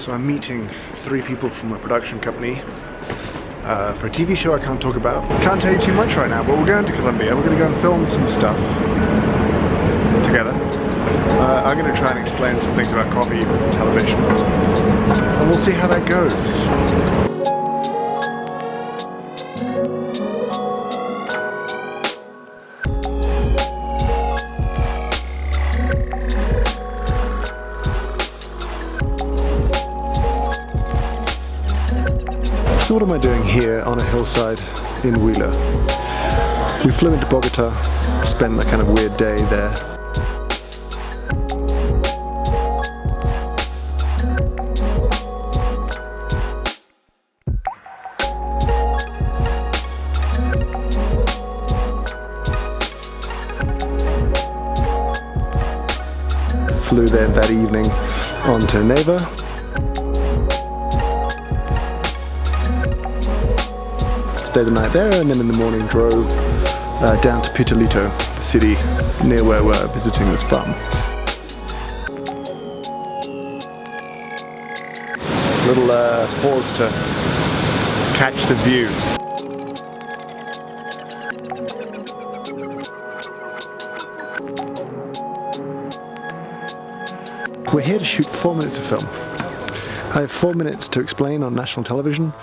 So I'm meeting 3 people from a production company for a TV show I can't talk about. Can't tell you too much right now, but we're going to Colombia. We're going to go and film some stuff together. I'm going to try and explain some things about coffee for television, and we'll see how that goes. So what am I doing here on a hillside in Huila? We flew into Bogota, spent a kind of weird day there. Flew there that evening on to Neiva. Stayed the night there, and then in the morning drove down to Pitalito, the city near where we're visiting this farm. Little pause to catch the view. We're here to shoot 4 minutes of film. I have 4 minutes to explain on national television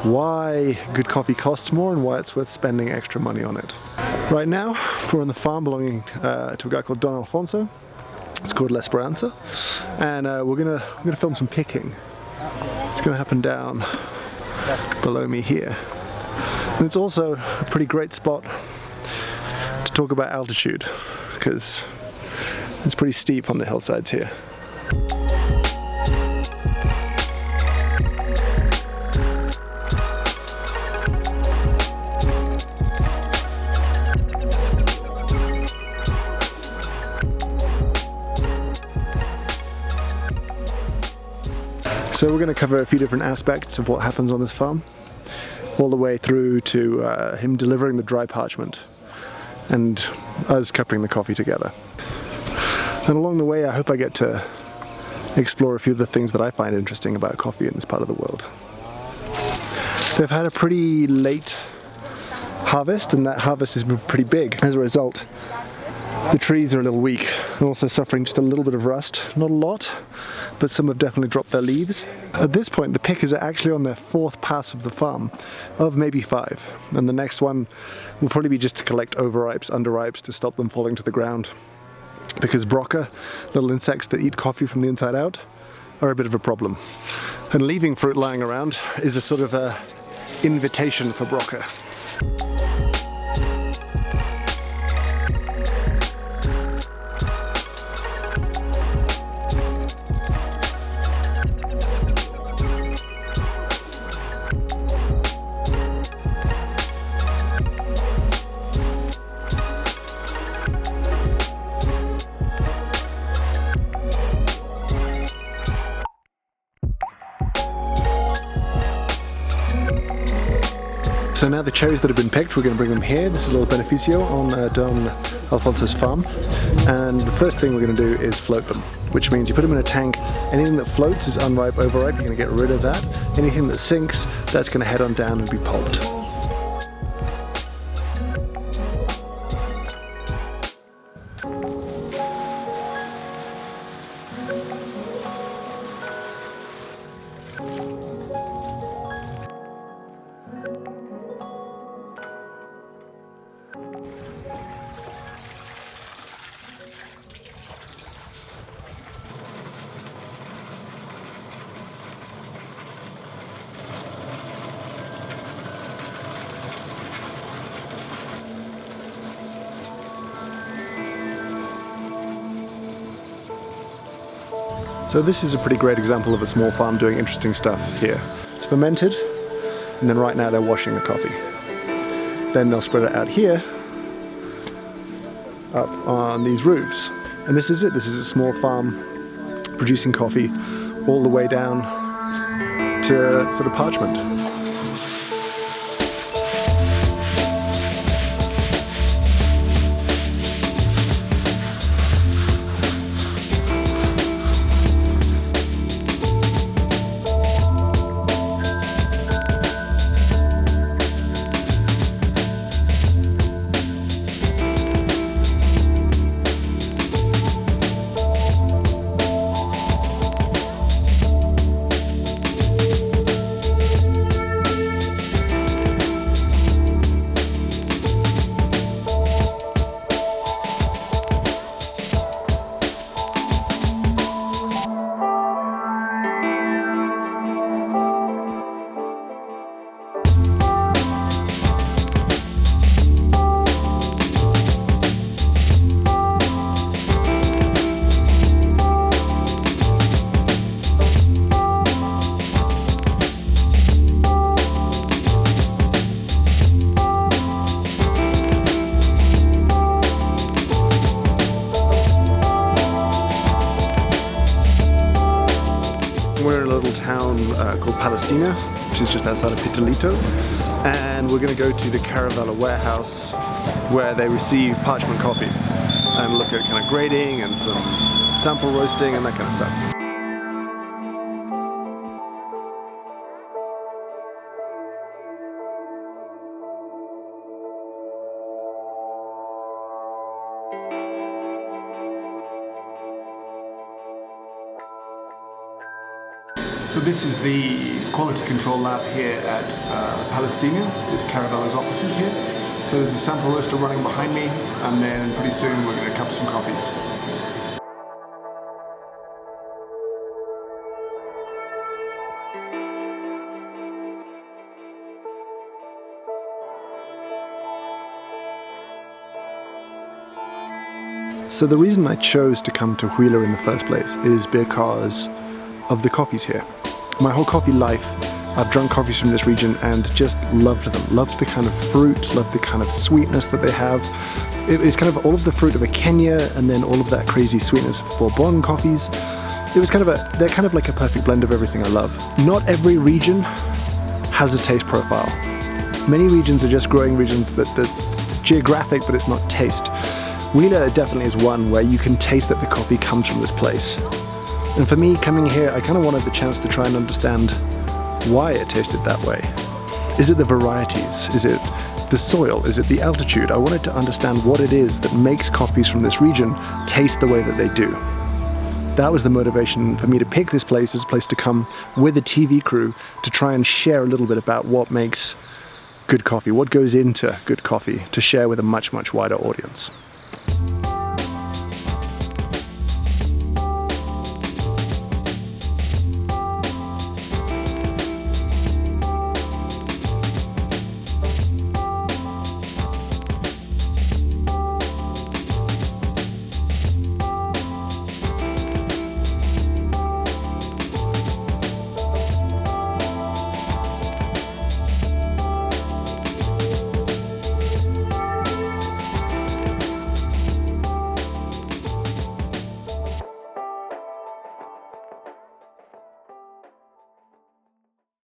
why good coffee costs more and why it's worth spending extra money on it. Right now, we're on the farm belonging to a guy called Don Alfonso. It's called La Esperanza, and we're gonna film some picking. It's gonna happen down below me here, and it's also a pretty great spot to talk about altitude because it's pretty steep on the hillsides here. So we're going to cover a few different aspects of what happens on this farm, all the way through to him delivering the dry parchment and us cupping the coffee together. And along the way I hope I get to explore a few of the things that I find interesting about coffee in this part of the world. They've had a pretty late harvest, and that harvest has been pretty big. As a result, the trees are a little weak and also suffering just a little bit of rust. Not a lot, but some have definitely dropped their leaves. At this point, the pickers are actually on their 4th pass of the farm, of maybe 5. And the next one will probably be just to collect overripes, underripes, to stop them falling to the ground. Because broca, little insects that eat coffee from the inside out, are a bit of a problem. And leaving fruit lying around is a sort of a invitation for broca. So now the cherries that have been picked, we're going to bring them here. This is a little beneficio on Don Alfonso's farm. And the first thing we're going to do is float them, which means you put them in a tank. Anything that floats is unripe, overripe. You're going to get rid of that. Anything that sinks, that's going to head on down and be pulped. So this is a pretty great example of a small farm doing interesting stuff here. It's fermented, and then right now they're washing the coffee. Then they'll spread it out here, up on these roofs. And this is it. This is a small farm producing coffee all the way down to sort of parchment. little town called Palestina, which is just outside of Pitalito, and we're going to go to the Caravella warehouse where they receive parchment coffee and look at kind of grading and some sample roasting and that kind of stuff. So this is the quality control lab here at Palestina. It's Caravella's offices here. So there's a sample roaster running behind me, and then pretty soon we're going to cup some coffees. So the reason I chose to come to Huila in the first place is because of the coffees here. My whole coffee life, I've drunk coffees from this region and just loved them. Loved the kind of fruit, loved the kind of sweetness that they have. It's kind of all of the fruit of a Kenya and then all of that crazy sweetness of Bourbon coffees. It was kind of they're kind of like a perfect blend of everything I love. Not every region has a taste profile. Many regions are just growing regions that's geographic, but it's not taste. Huila definitely is one where you can taste that the coffee comes from this place. And for me, coming here, I kind of wanted the chance to try and understand why it tasted that way. Is it the varieties? Is it the soil? Is it the altitude? I wanted to understand what it is that makes coffees from this region taste the way that they do. That was the motivation for me to pick this place as a place to come with a TV crew to try and share a little bit about what makes good coffee, what goes into good coffee, to share with a much, much wider audience.